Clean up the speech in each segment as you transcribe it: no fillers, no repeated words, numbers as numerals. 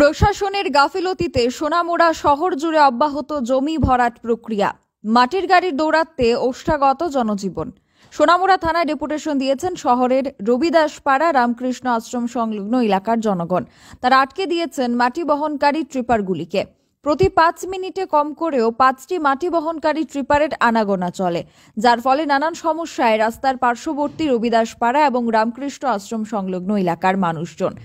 প্রশাসনের গাফিলতিতে সোনামুড়া শহর জুড়ে অব্যাহত জমি ভরাট প্রক্রিয়া। মাটির গাড়ির দৌরাত্মে ওষ্ঠাগত জনজীবন। সোনামুড়া থানায় ডেপুটেশন দিয়েছেন শহরের রবিদাসপাড়া রামকৃষ্ণ আশ্রম সংলগ্ন এলাকার জনগণ। তারা আটকে দিয়েছেন মাটি বহনকারী ট্রিপারগুলিকে। প্রতি 5 মিনিটে কম করেও 5টি মাটি বহনকারী ট্রিপারের আনাগোনা চলে, যার ফলে নানান সমস্যায় রাস্তার পার্শ্ববর্তী রবিদাসপাড়া এবং রামকৃষ্ণ আশ্রম সংলগ্ন এলাকার মানুষজন।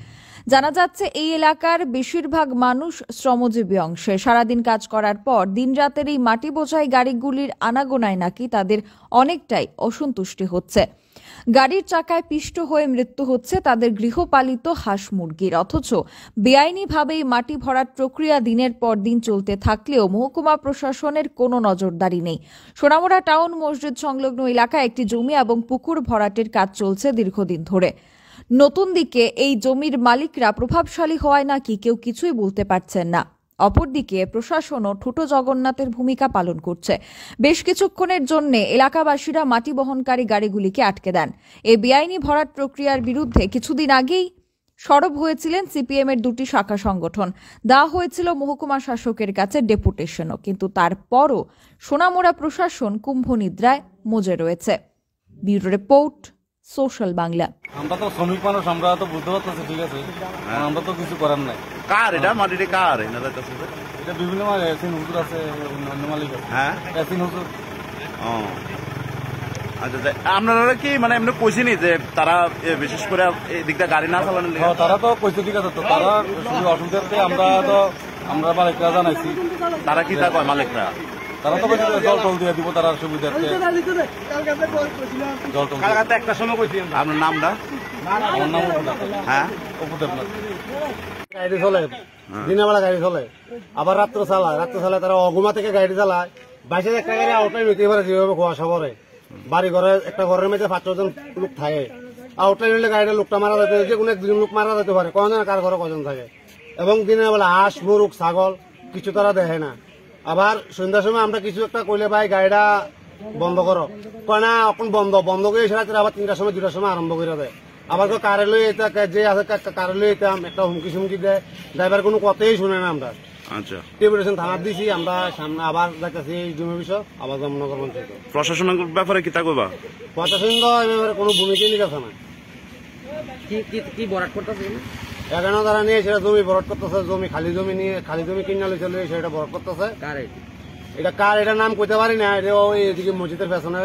জানা যাচ্ছে এই এলাকার বেশিরভাগ মানুষ শ্রমজীবী অংশে। সারাদিন কাজ করার পর দিনরাতের এই মাটি বোঝাই গাড়িগুলির আনাগোনায় নাকি তাদের অনেকটাই অসন্তুষ্টি হচ্ছে। গাড়ির চাকায় পিষ্ট হয়ে মৃত্যু হচ্ছে তাদের গৃহপালিত হাঁস মুরগির। অথচ বেআইনিভাবেই মাটি ভরাট প্রক্রিয়া দিনের পর দিন চলতে থাকলেও মহকুমা প্রশাসনের কোনো নজরদারি নেই। সোনামুড়া টাউন মসজিদ সংলগ্ন এলাকায় একটি জমি এবং পুকুর ভরাটের কাজ চলছে দীর্ঘদিন ধরে। নতুন দিকে এই জমির মালিকরা প্রভাবশালী হওয়ায় নাকি কেউ কিছুই বলতে পারছেন না। অপরদিকে প্রশাসনও ঠুটো জগন্নাথের ভূমিকা পালন করছে। বেশ কিছুক্ষণের জন্য এলাকাবাসীরা মাটি বহনকারী গাড়িগুলিকে আটকে দেন। এই বেআইনি ভরাট প্রক্রিয়ার বিরুদ্ধে কিছুদিন আগেই সরব হয়েছিলেন সিপিএম এর দুটি শাখা সংগঠন। দেওয়া হয়েছিল মহকুমা শাসকের কাছে ডেপুটেশনও, কিন্তু তারপরও সোনামুড়া প্রশাসন কুম্ভনিদ্রায় মজে রয়েছে। Bureau report, social Bangla. আমরা তো শ্রমিক মানুষ, আমরা তো বুঝতে পারতেছি, ঠিক আছে, আমরা তো কিছু করার নাই। কার এটা মাটিটা কার? এটা বিভিন্ন এসিন হুজুর আছে, অন্য মালিক আছে। হ্যাঁ, এসিন হুজুর। আচ্ছা, আপনারা কি মানে এমনি কইছিনি যে তারা বিশেষ করে এদিকটা গাড়ি না চালানো? তারা তো কইছে, ঠিক আছে, তো তারা শুধু অসুবিধাতে আমরা মালিকরা জানাইছি। তারা কি তা কয় মালিকরা? তারা তো কইছে জল টল দিয়ে দিব তারা সুবিধার্থে। জল টল একটা সময় কইছি। আপনার নামটা? আমার নাম হ্যাঁ, অপুদেবনাথ। গাড়ি চলে, দিনের বেলা গাড়ি চলে, আবার রাত্র চালায় তারা অগুমা থেকে গাড়ি চালায়। বাইশে একটা গাড়ি আউটলাইন নিতে পারে, যেভাবে কুয়াশা পরে বাড়ি ঘরে একটা ঘরের মধ্যে 5-6 জন লোক থাকে। আউটলাইন হলে গাড়িটা লোকটা মারা যেতে, যে কোনো একজন লোক মারা যেতে পারে, কজন কার ঘরে কজন থাকে। এবং দিনের বেলা হাঁস মুরগ ছাগল কিছু তারা দেখে না। আবার সন্ধ্যার সময় আমরা কিছু একটা কইলে ভাই গাড়িটা বন্ধ করো, কয় না এখন বন্ধ করে সেটা আবার 3টার সময় 2টার সময় আরম্ভ করে দেয়। আবার কারে লই যে আছে কারে লই যেতাম একটা হুমকি দেয়, ড্রাইভার কোনো কথাই শুনে না। আমরা আচ্ছা ডেপুটেশন থানার দিছি, আমরা সামনে আবার যাইতেছি এই জমি বিষয় আবার জামনগর পঞ্চায়েত। প্রশাসনের ব্যাপারে কি তা কইবা? প্রশাসন তো এবারে কোনো ভূমিকাই নিতেছে না। কি বরাট করতেছে? এখানে তারা নিয়ে সেটা জমি বরাট করতেছে, জমি খালি জমি কিনে চলে সেটা বরাট করতেছে। এটা কার এটা নাম কইতে পারি না। এটা ওই এদিকে মসজিদের পেছনে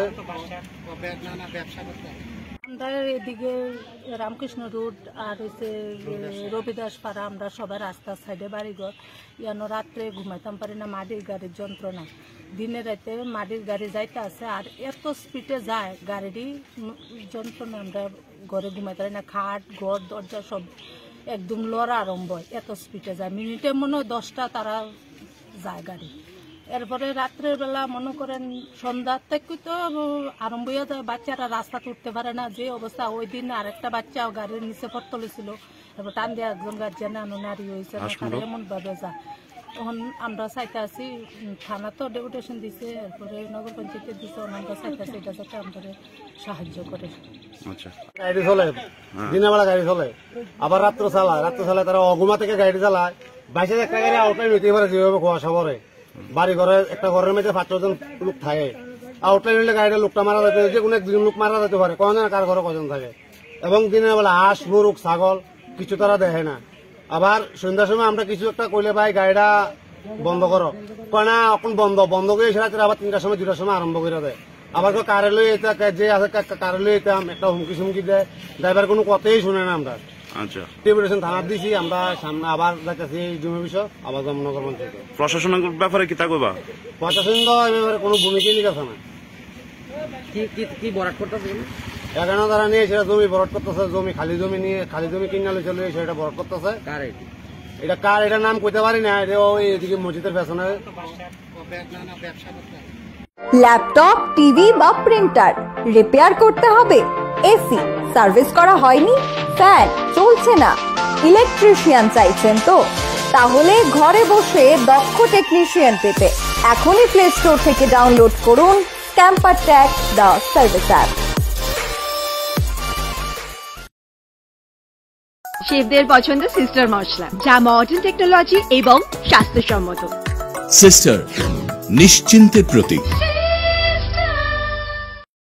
আমাদের এদিকে রামকৃষ্ণ রোড আর হচ্ছে রবিদাসপাড়া, আমরা সবাই রাস্তার সাইডে বাড়িঘর। ইয়ানো রাত্রে ঘুমাইতাম পারি না, মাটির গাড়ির যন্ত্রণা। দিনে রাতে মাটির গাড়ি যাইতে আছে, আর এত স্পিডে যায় গাড়িটি যন্ত্রণা, আমরা ঘরে ঘুমাইতে পারি না। খাট ঘর দরজা সব একদম লড়া আরম্ভ হয়, এত স্পিডে যায়। মিনিটে মনে হয় 10টা তারা যায় গাড়ি। এরপরে রাত্রের বেলা মনে করেন সন্ধ্যার থেকে তো আরম্ভ হয়ে যায়, বাচ্চারা রাস্তা উঠতে পারে না যে অবস্থা। ওই দিন আরেকটা বাচ্চা গাড়ির নিচে পড়তলেছিল, এরপর টান দিয়ে একজন গার্জিয়ান নারী হয়েছে, এমন ভাবে যা। তখন আমরা চাইতে আছি, থানা তো ডেপুটেশন দিছে, এরপরে নগর পঞ্চায়েতে দিছে, আমরা চাইতে আছি এটা যাতে আমাদের সাহায্য করে। গাড়ি চলে, দিনের বেলা গাড়ি চলে, আবার রাত্র চালায় তারা অগুমা থেকে গাড়ি চালায়। বাইশে একটা গাড়ি আউটলাইন নিতে পারে, যেভাবে কুয়াশা পরে বাড়ি ঘরে একটা ঘরের মধ্যে 5-6 জন লোক থাকে। আউটলাইন হলে গাড়িটা লোকটা মারা যেতে, যে কোনো একজন লোক মারা যেতে পারে, কজন কার ঘরে কজন থাকে। এবং দিনের বেলা হাঁস মুরগ ছাগল কিছু তারা দেখে না। আবার সন্ধ্যার সময় আমরা কিছু একটা কইলে ভাই গাড়িটা বন্ধ করো, কয় না এখন বন্ধ করে সেটা আবার 3টার সময় 2টার সময় আরম্ভ করে দেয়। আবার কারে লই যে আছে কারে লই যেতাম একটা হুমকি দেয়, ড্রাইভার কোনো কথাই শুনে না। আমরা আচ্ছা ডেপুটেশন থানার দিছি, আমরা সামনে আবার যাইতেছি এই জমি বিষয় আবার জামনগর পঞ্চায়েত। প্রশাসনের ব্যাপারে কি তা কইবা? প্রশাসন তো এবারে কোনো ভূমিকাই নিতেছে না। কি বরাট করতেছে? এখানে তারা নিয়ে সেটা জমি বরাট করতেছে, জমি খালি জমি কিনে চলে সেটা বরাট করতেছে। এটা কার এটা নাম কইতে পারি না। এটা ওই এদিকে মসজিদের পেছনে। ল্যাপটপ, টিভি বা প্রিন্টার রিপেয়ার করতে হবে, এসি সার্ভিস করা হয়নি, ফ্যান চলছে না, ইলেকট্রিশিয়ান চাইছেন তো? তাহলে ঘরে বসে দক্ষ টেকনিশিয়ান পেতে এখনই প্লে স্টোর থেকে ডাউনলোড করুন ক্যাম্পার ট্যাগ দ্য সার্ভিস অ্যাপ। শেফদের পছন্দ সিস্টার মশলা, যা মডার্ন টেকনোলজি এবং স্বাস্থ্যসম্মত। সিস্টার, নিশ্চিন্তের প্রতীক।